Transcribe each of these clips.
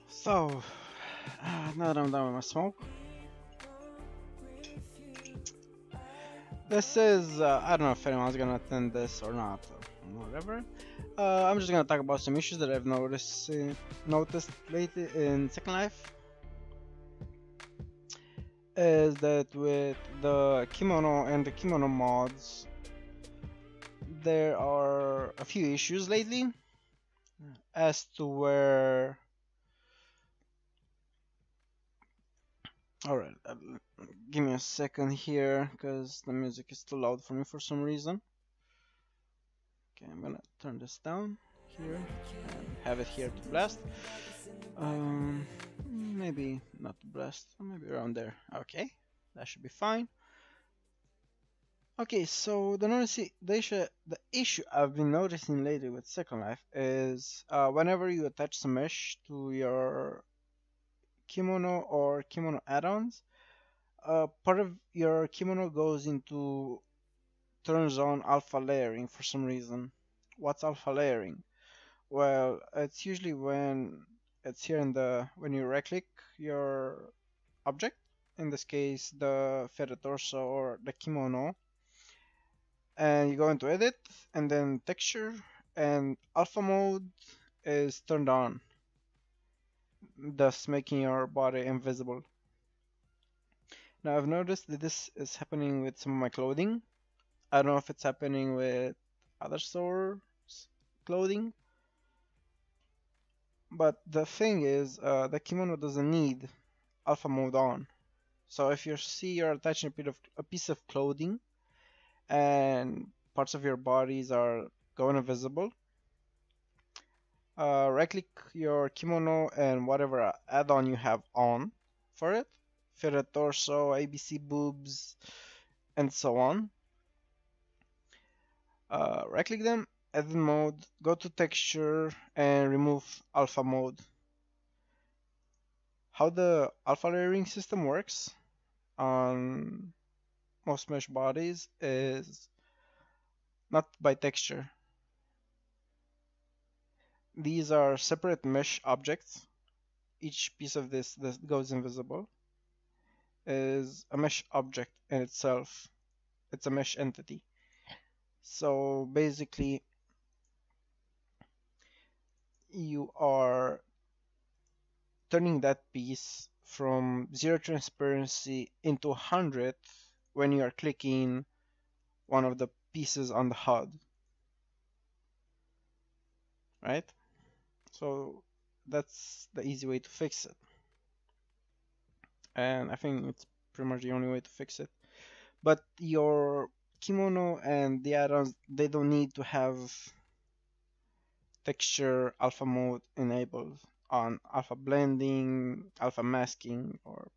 So, now that I'm done with my smoke, this is, I don't know if anyone's gonna attend this or not, whatever. I'm just gonna talk about some issues that I've noticed lately in Second Life. Is that with the kimono and the kimono mods, there are a few issues lately as to where. Alright, give me a second here because the music is too loud for me for some reason. Okay, I'm gonna turn this down here and have it here to blast. Maybe not to blast, maybe around there. Okay, that should be fine. Okay, so the issue I've been noticing lately with Second Life is whenever you attach some mesh to your kimono or kimono add-ons, part of your kimono turns on alpha layering for some reason. What's alpha layering? Well, it's usually when it's here when you right click your object, in this case the feather torso or the kimono, and you go into edit and then texture, and alpha mode is turned on, thus making your body invisible. Now I've noticed that this is happening with some of my clothing. I don't know if it's happening with other stores clothing, but the thing is the kimono doesn't need alpha mode on. So if you see you're attaching a piece of clothing and parts of your bodies are going invisible, right click your kimono and whatever add-on you have on for it, feather torso, ABC boobs, and so on. Right click them, edit mode, go to texture and remove alpha mode. How the alpha layering system works on most mesh bodies is not by texture. These are separate mesh objects. Each piece of this that goes invisible is a mesh object in itself. It's a mesh entity. So basically, you are turning that piece from 0 transparency into 100 when you are clicking one of the pieces on the HUD, right? So that's the easy way to fix it, and I think it's pretty much the only way to fix it. But your kimono and the add-ons, they don't need to have texture alpha mode enabled on alpha blending, alpha masking, or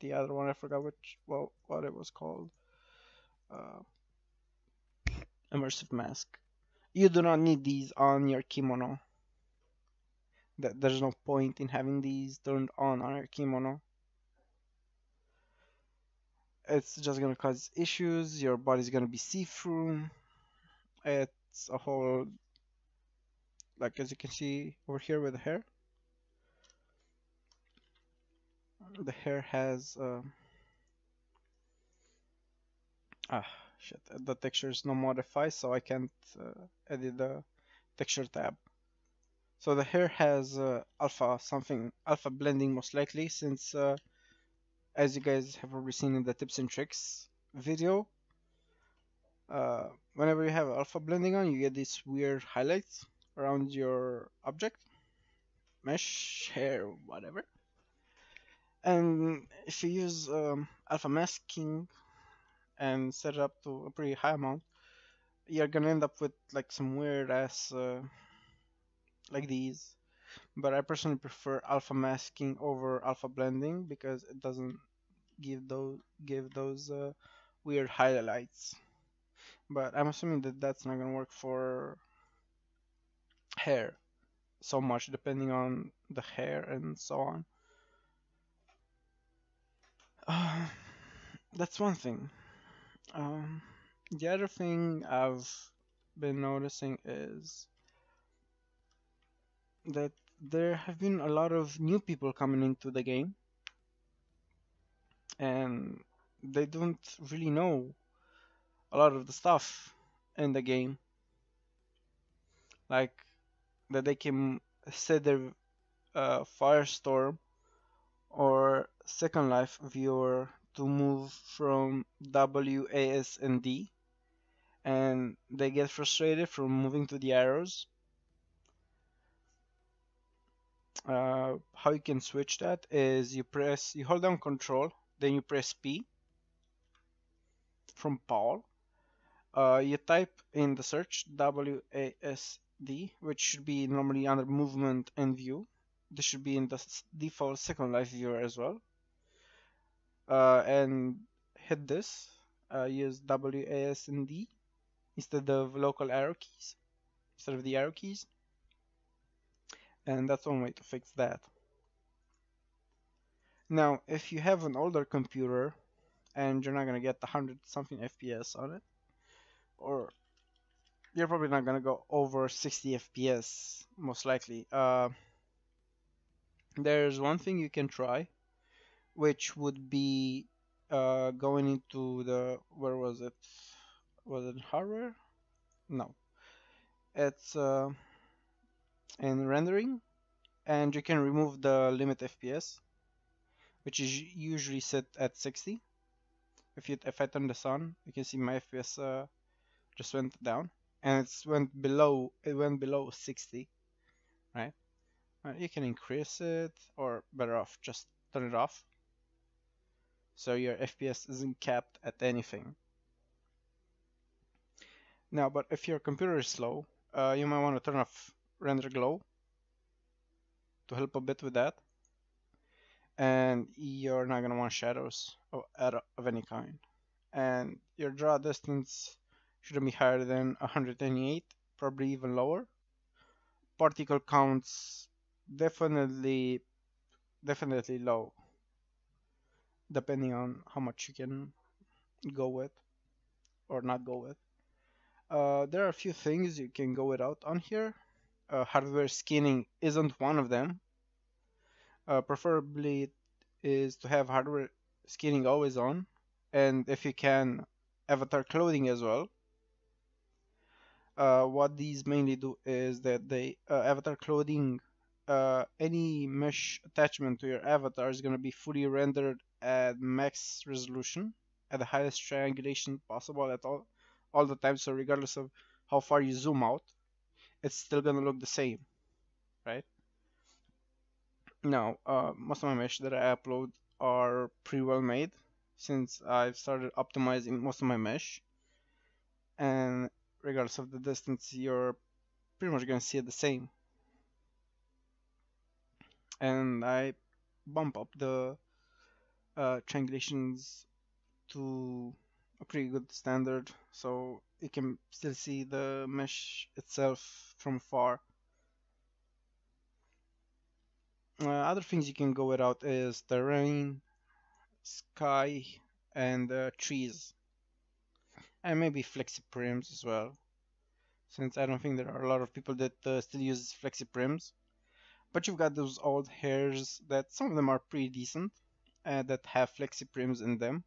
the other one, I forgot what it was called. Uh, Immersive mask. You do not need these on your kimono. There's no point in having these turned on your kimono. It's just gonna cause issues. Your body's gonna be see-through. It's a whole, like as you can see over here with the hair. The hair has shit. The texture is not modified, so I can't edit the texture tab. So the hair has alpha blending most likely, since as you guys have already seen in the tips and tricks video, whenever you have alpha blending on, you get these weird highlights around your object, mesh, hair, whatever. And if you use alpha masking and set it up to a pretty high amount, you're gonna end up with like some weird ass like these. But I personally prefer alpha masking over alpha blending because it doesn't give those weird highlights. But I'm assuming that that's not gonna work for hair so much, depending on the hair and so on. Uh, that's one thing. Um, the other thing I've been noticing is that there have been a lot of new people coming into the game, and they don't really know a lot of the stuff in the game, like that they can set their Firestorm or Second Life viewer to move from WASD, and they get frustrated from moving to the arrows. How you can switch that is you hold down Control, then you press P from Paul. You type in the search WASD, which should be normally under Movement and View. This should be in the default Second Life viewer as well. And hit this. Use WASD instead of local arrow keys, instead of the arrow keys. And that's one way to fix that. Now, if you have an older computer and you're not gonna get 100 something FPS on it, or you're probably not gonna go over 60 FPS, most likely. There's one thing you can try, which would be going into the, where was it? Was it hardware? No, it's in rendering, and you can remove the limit FPS, which is usually set at 60. If I turn this on, you can see my FPS just went down, and it went below 60, right? You can increase it, or better off, just turn it off, so your FPS isn't capped at anything. Now, but if your computer is slow, you might want to turn off render glow to help a bit with that, and you're not gonna want shadows of any kind. And your draw distance shouldn't be higher than 128, probably even lower. Particle counts definitely low, depending on how much you can go with or not go with. There are a few things you can go without on here. Hardware skinning isn't one of them. Preferably is to have hardware skinning always on, and if you can, avatar clothing as well. What these mainly do is that they avatar clothing, any mesh attachment to your avatar is going to be fully rendered at max resolution at the highest triangulation possible at all the time. So regardless of how far you zoom out, it's still going to look the same, right? Now, most of my mesh that I upload are pretty well made since I've started optimizing most of my mesh, and regardless of the distance, you're pretty much going to see it the same. And I bump up the triangulations to a pretty good standard, so you can still see the mesh itself from far. Other things you can go without is terrain, sky, and trees, and maybe flexi prims as well, since I don't think there are a lot of people that still use flexi prims. But you've got those old hairs that some of them are pretty decent, that have flexi prims in them.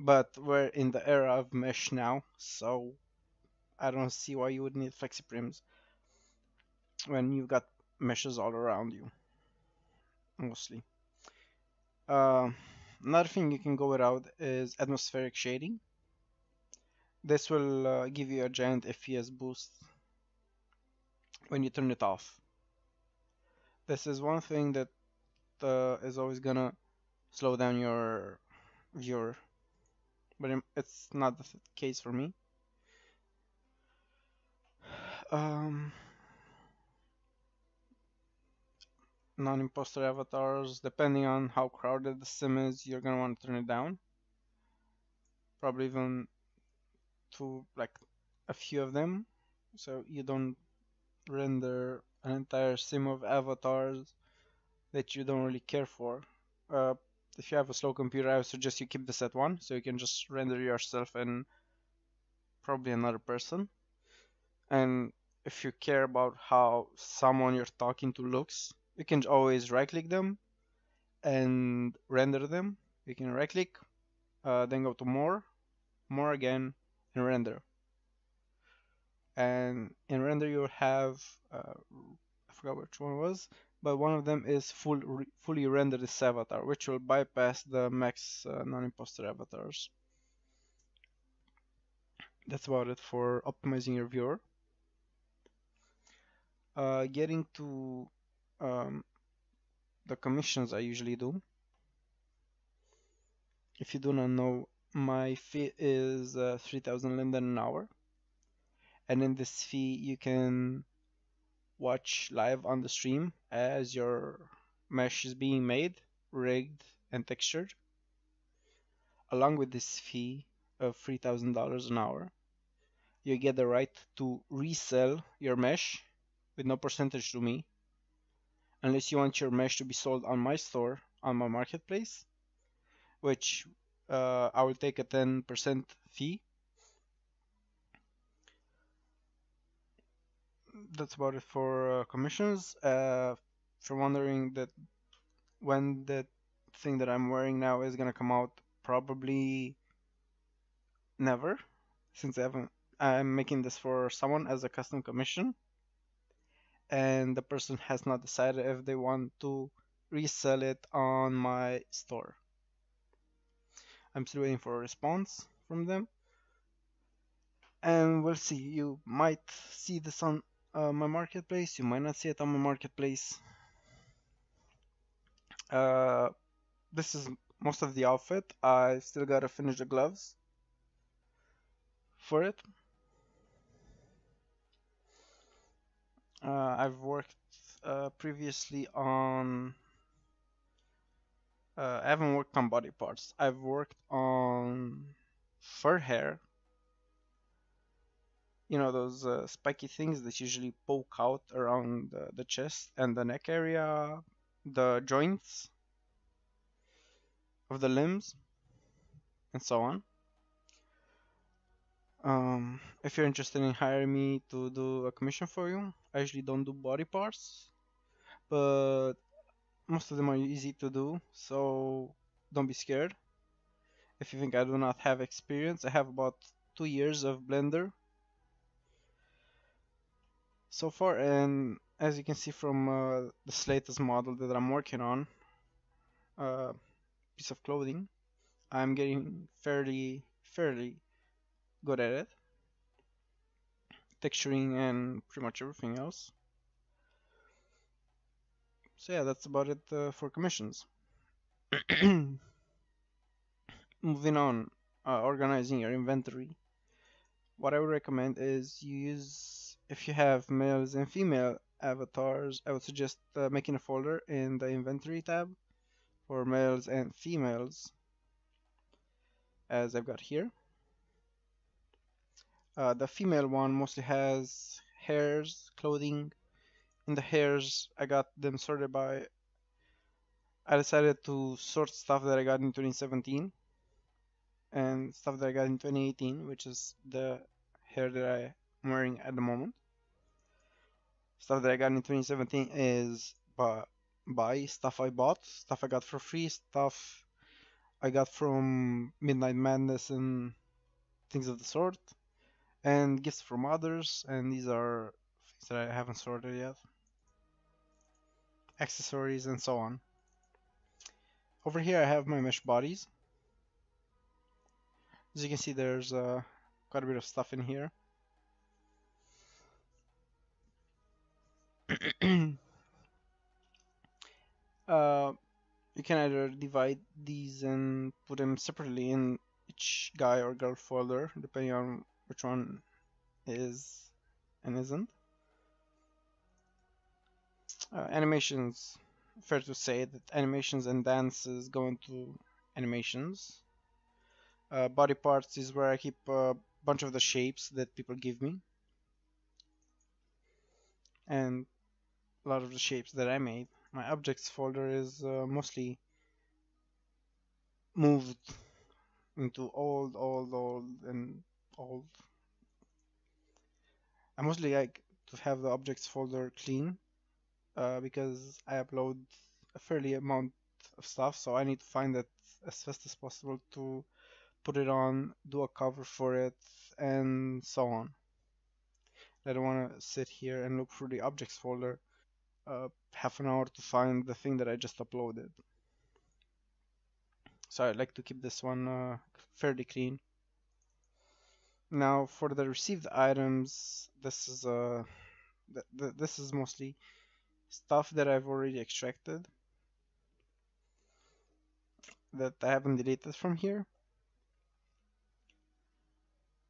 But we're in the era of mesh now, so I don't see why you would need flexi prims when you've got meshes all around you, mostly. Uh, Another thing you can go without is atmospheric shading. This will give you a giant FPS boost when you turn it off. This is one thing that is always gonna slow down your viewer, but it's not the case for me. Um, non-imposter avatars. Depending on how crowded the sim is, you're gonna want to turn it down. Probably even to like a few of them, so you don't render an entire sim of avatars that you don't really care for. Uh, if you have a slow computer, I would suggest you keep this at 1, so you can just render yourself and probably another person. And if you care about how someone you're talking to looks, you can always right click them and render them. You can right click, then go to more again, and render. And in render you'll have, I forgot which one it was, but one of them is fully rendered this avatar, which will bypass the max non-imposter avatars. That's about it for optimizing your viewer. Getting to the commissions I usually do. If you do not know, my fee is 3,000 Linden an hour, and in this fee you can watch live on the stream as your mesh is being made, rigged, and textured. Along with this fee of $3,000 an hour, you get the right to resell your mesh with no percentage to me, unless you want your mesh to be sold on my store, on my marketplace, which I will take a 10% fee. That's about it for commissions. If you're wondering that when the thing that I'm wearing now is gonna come out, probably never, since I'm making this for someone as a custom commission, and the person has not decided if they want to resell it on my store. I'm still waiting for a response from them, and we'll see. You might see this on my marketplace, you might not see it on my marketplace. This is most of the outfit. I still gotta finish the gloves for it. I've worked previously on. I haven't worked on body parts. I've worked on fur hair. You know, those spiky things that usually poke out around the chest and the neck area, the joints of the limbs, and so on. If you're interested in hiring me to do a commission for you, I usually don't do body parts, but most of them are easy to do, so don't be scared. If you think I do not have experience, I have about 2 years of Blender so far, and as you can see from this latest model that I'm working on, piece of clothing, I'm getting fairly good at it, texturing and pretty much everything else. So yeah, that's about it for commissions. Moving on, organizing your inventory. What I would recommend is you use, if you have males and female avatars, I would suggest making a folder in the inventory tab for males and females, as I've got here. The female one mostly has hairs, clothing. In the hairs, I got them sorted by, I decided to sort stuff that I got in 2017 and stuff that I got in 2018, which is the hair that I'm wearing at the moment. Stuff that I got in 2017 is buy stuff I bought, stuff I got for free, stuff I got from Midnight Madness and things of the sort, and gifts from others, and these are things that I haven't sorted yet. Accessories and so on. Over here I have my mesh bodies. As you can see, there's quite a bit of stuff in here. You can either divide these and put them separately in each guy or girl folder, depending on which one is and isn't. Animations. fair to say that animations and dances go into animations. Body parts is where I keep a bunch of the shapes that people give me, and a lot of the shapes that I made. My objects folder is mostly moved into old, and old. I mostly like to have the objects folder clean because I upload a fairly amount of stuff, so I need to find it as fast as possible to put it on, do a cover for it, and so on. I don't want to sit here and look through the objects folder half an hour to find the thing that I just uploaded. So I like to keep this one fairly clean. Now for the received items, this is mostly stuff that I've already extracted that I haven't deleted from here.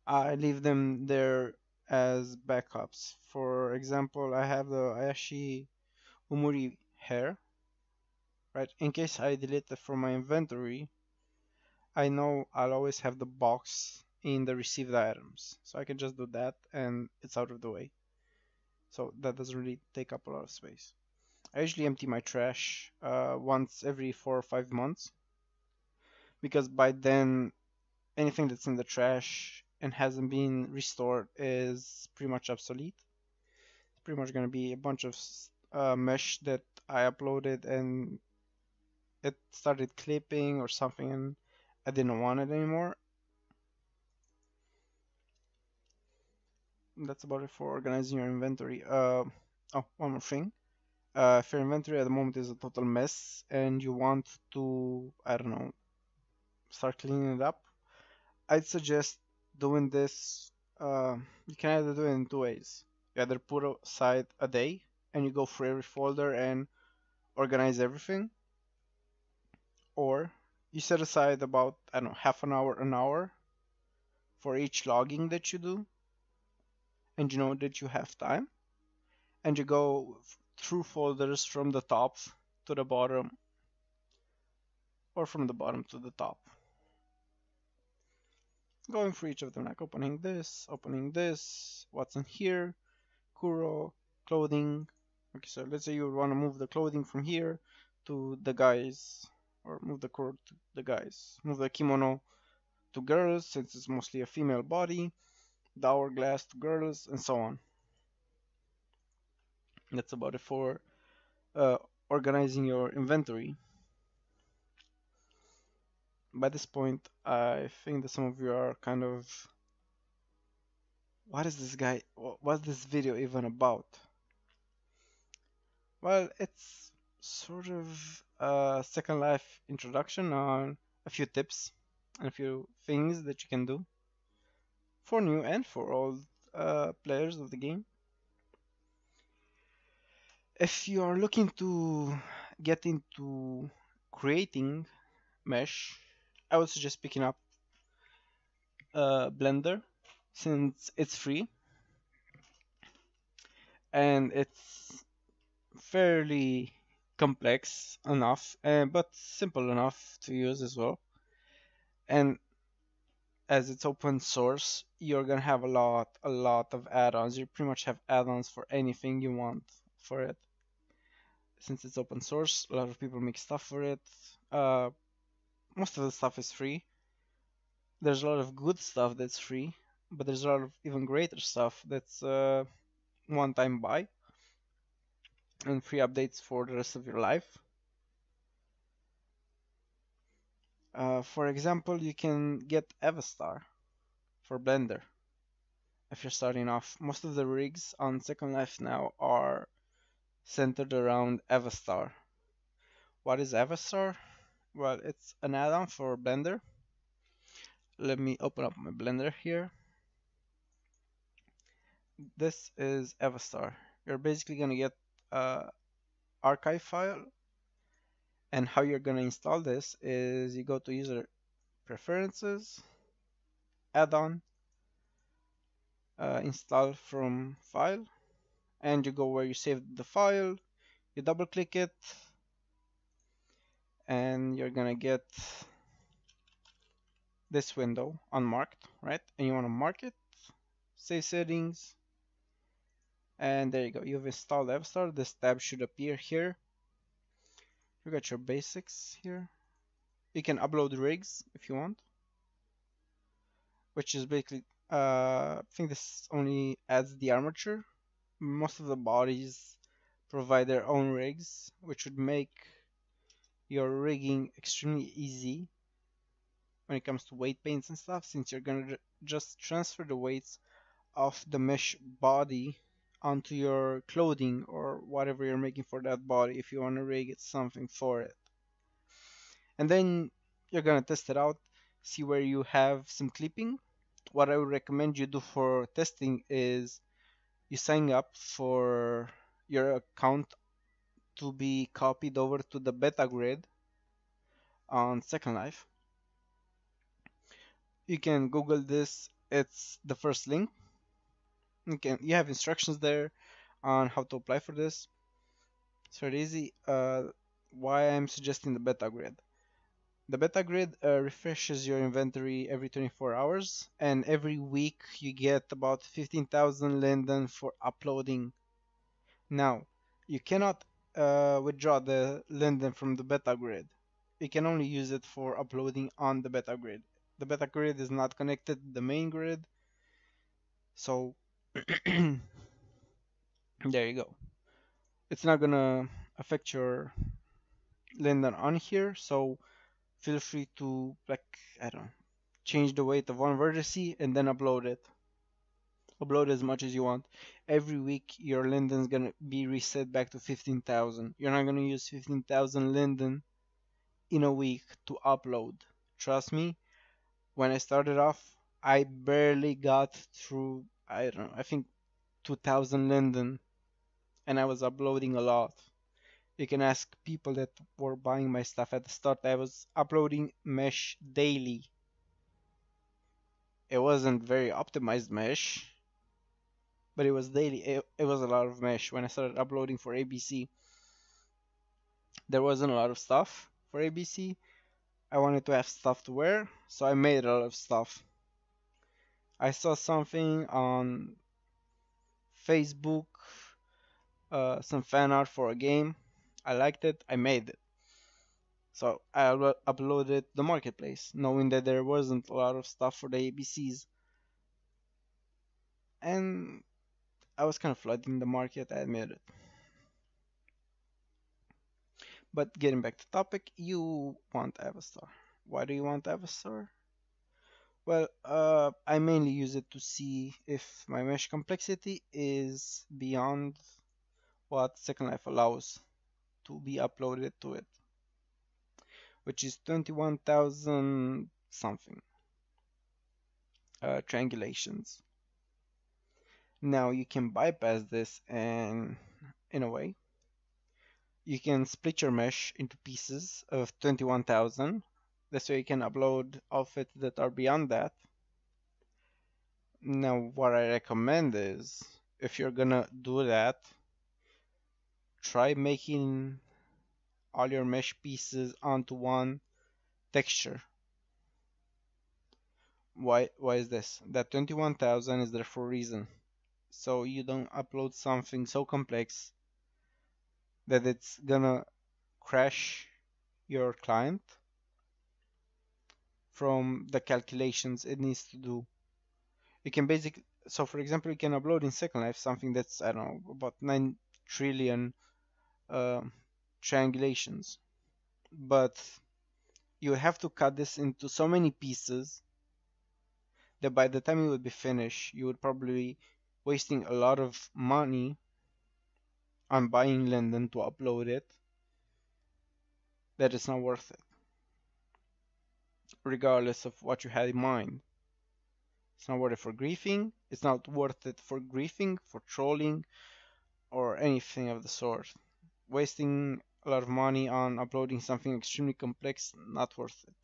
I leave them there as backups. For example, I have the Ayashi Umuri hair, right? In case I delete it from my inventory, I know I'll always have the box in the received items. So I can just do that and it's out of the way. So that doesn't really take up a lot of space. I usually empty my trash once every 4 or 5 months because by then anything that's in the trash and hasn't been restored is pretty much obsolete. It's pretty much going to be a bunch of mesh that I uploaded and it started clipping or something and I didn't want it anymore. That's about it for organizing your inventory. Oh, one more thing. If your inventory at the moment is a total mess and you want to, I don't know, start cleaning it up, I'd suggest doing this. You can either do it in two ways. You either put aside a day and you go through every folder and organize everything, or you set aside about, I don't know, half an hour for each logging that you do, and you know that you have time, and you go through folders from the top to the bottom, or from the bottom to the top. Going through each of them, like opening this, what's in here, Kuro, clothing. Okay, so let's say you want to move the clothing from here to the guys, or move the Kuro to the guys. Move the kimono to girls, since it's mostly a female body, the hourglass to girls, and so on. That's about it for organizing your inventory. By this point, I think that some of you are kind of, what is this guy? What's this video even about? Well, it's sort of a Second Life introduction on a few tips and a few things that you can do for new and for old players of the game. If you are looking to get into creating mesh, I would suggest picking up Blender since it's free and it's fairly complex enough, but simple enough to use as well. And as it's open source, you're gonna have a lot of add-ons. You pretty much have add-ons for anything you want for it. Since it's open source, a lot of people make stuff for it. Most of the stuff is free. There's a lot of good stuff that's free, but there's a lot of even greater stuff that's one-time buy and free updates for the rest of your life. For example, you can get Avastar for Blender if you're starting off. Most of the rigs on Second Life now are centered around Avastar. What is Avastar? Well, it's an add-on for Blender. Let me open up my Blender here. This is Avastar. You're basically gonna get a archive file, and how you're gonna install this is you go to user preferences, add-on, install from file, and you go where you saved the file, you double click it, and you're gonna get this window unmarked, right? And you want to mark it, save settings, and there you go. You've installed Avstar. This tab should appear here. You got your basics here. You can upload rigs if you want, which is basically, I think this only adds the armature. Most of the bodies provide their own rigs, which would make your rigging extremely easy when it comes to weight paints and stuff, since you're gonna just transfer the weights of the mesh body onto your clothing or whatever you're making for that body if you want to rig it something for it. And then you're gonna test it out, see where you have some clipping. What I would recommend you do for testing is you sign up for your account to be copied over to the beta grid on Second Life. You can Google this, it's the first link. You have instructions there on how to apply for this. It's very easy. Why I'm suggesting the beta grid. The beta grid refreshes your inventory every 24 hours, and every week you get about 15,000 linden for uploading. Now, you cannot withdraw the linden from the beta grid. You can only use it for uploading on the beta grid. The beta grid is not connected to the main grid, so there you go. It's not gonna affect your linden on here, so feel free to, like, I don't know, change the weight of one vertex and then upload it. Upload as much as you want. Every week your linden's gonna be reset back to 15,000. You're not gonna use 15,000 linden in a week to upload. Trust me, when I started off, I barely got through, I don't know, I think 2,000 linden, and I was uploading a lot. You can ask people that were buying my stuff at the start. I was uploading mesh daily. It wasn't very optimized mesh, but it was daily. It was a lot of mesh. When I started uploading for ABC, there wasn't a lot of stuff for ABC. I wanted to have stuff to wear, so I made a lot of stuff. I saw something on Facebook, some fan art for a game. I liked it, I made it. So I uploaded the marketplace, knowing that there wasn't a lot of stuff for the ABCs. And I was kind of flooding the market, I admit it. But getting back to topic, you want Avastar. Why do you want Avastar? Well, I mainly use it to see if my mesh complexity is beyond what Second Life allows to be uploaded to it, which is 21,000 something triangulations. Now you can bypass this, and in a way, you can split your mesh into pieces of 21,000. This way you can upload outfits that are beyond that. Now what I recommend is, if you're gonna do that, try making all your mesh pieces onto one texture. Why is this? That 21,000 is there for a reason. So you don't upload something so complex that it's gonna crash your client from the calculations it needs to do. You can basically, so for example, you can upload in Second Life something that's, I don't know, about 9 trillion triangulations, but you have to cut this into so many pieces that by the time you would be finished, you would probably be wasting a lot of money on buying linden to upload it. That is not worth it, regardless of what you had in mind. It's not worth it for griefing. It's not worth it for griefing, for trolling, or anything of the sort. Wasting a lot of money on uploading something extremely complex, not worth it.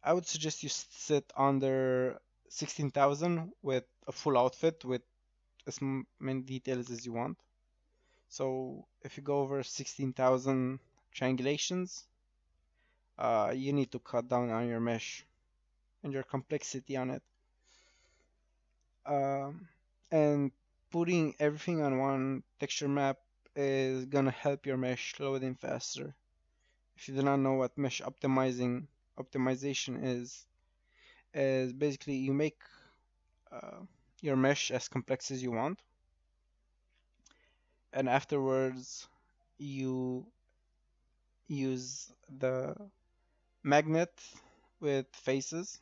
I would suggest you sit under 16,000 with a full outfit with as many details as you want. So if you go over 16,000 triangulations, you need to cut down on your mesh and your complexity on it. Um, and putting everything on one texture map is gonna help your mesh load in faster. If you do not know what mesh optimization is basically you make uh, your mesh as complex as you want, and afterwards you use the magnet with faces.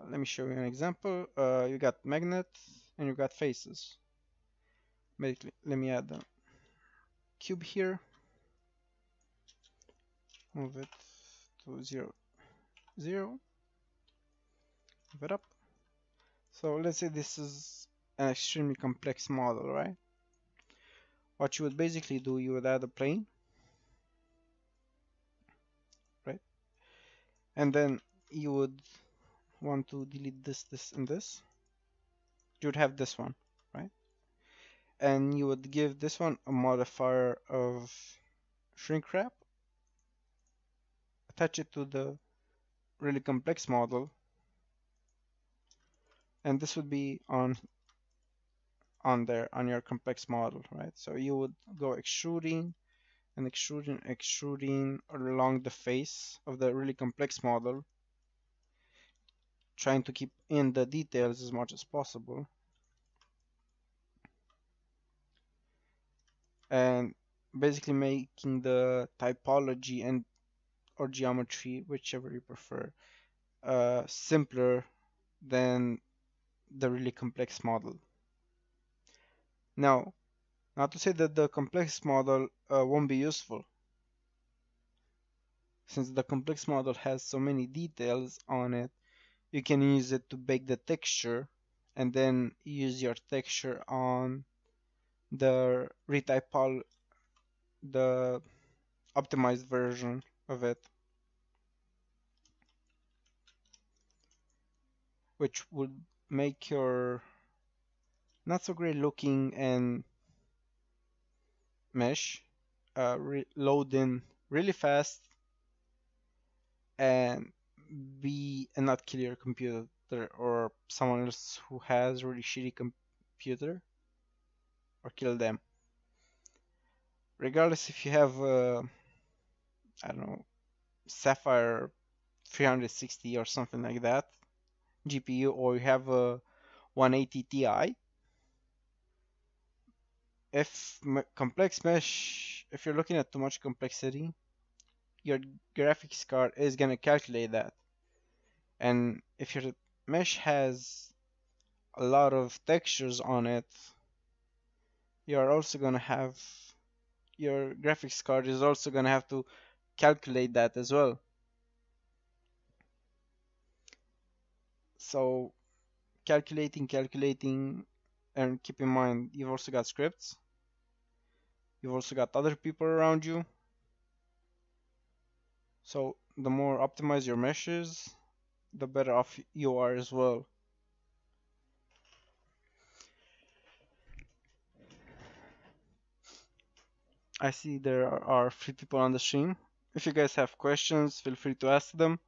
Let me show you an example. You got magnet and you got faces. Basically, let me add the cube here, move it to 0, 0, move it up. So let's say this is an extremely complex model, right? What you would basically do, you would add a plane, right? And then you would want to delete this, this, and this. You would have this one, right? And you would give this one a modifier of shrink wrap, attach it to the really complex model, and this would be on there on your complex model, right? So you would go extruding and extruding along the face of the really complex model, trying to keep in the details as much as possible, and basically making the typology and or geometry, whichever you prefer, simpler than the really complex model. Now, not to say that the complex model won't be useful, since the complex model has so many details on it. You can use it to bake the texture and then use your texture on the the optimized version of it, which would make your not so great looking and mesh load in really fast and not kill your computer or someone else who has really shitty computer, or kill them. Regardless if you have I don't know, Sapphire 360 or something like that GPU, or you have a 180 Ti, if complex mesh, if you're looking at too much complexity, your graphics card is gonna calculate that. And if your mesh has a lot of textures on it, you're also gonna have your graphics card is also gonna have to calculate that as well. So calculating, and keep in mind you've also got scripts, you've also got other people around you. So the more optimized your mesh is, the better off you are as well. I see there are 3 people on the stream. If you guys have questions, feel free to ask them.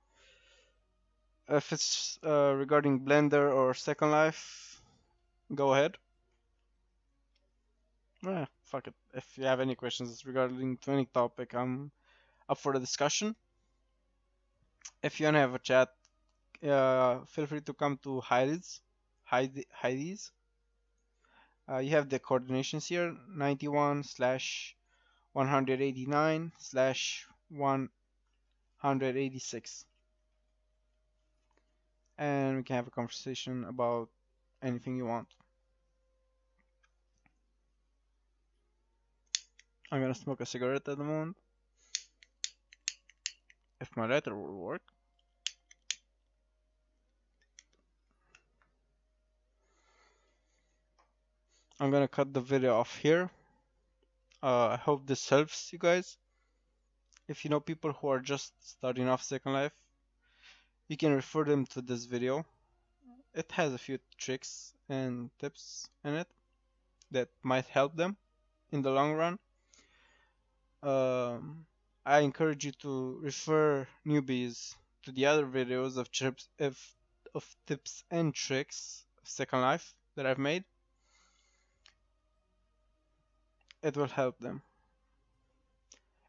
If it's regarding Blender or Second Life, go ahead. Fuck it. If you have any questions regarding to any topic, I'm up for the discussion. If you wanna have a chat, feel free to come to Heidi's. You have the coordinations here: 91/189/186, and we can have a conversation about anything you want. I'm gonna smoke a cigarette at the moment. If my lighter will work. I'm gonna cut the video off here. I hope this helps you guys. If you know people who are just starting off Second Life, you can refer them to this video. It has a few tricks and tips in it that might help them in the long run. I encourage you to refer newbies to the other videos of tips and tricks of Second Life that I've made. It will help them.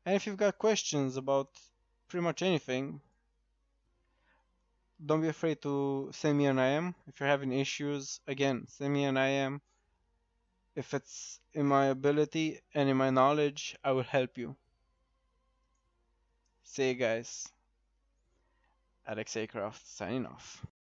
And if you've got questions about pretty much anything, don't be afraid to send me an IM. If you're having issues, again, send me an IM. If it's in my ability and in my knowledge, I will help you. See you guys. Alex Acroft signing off.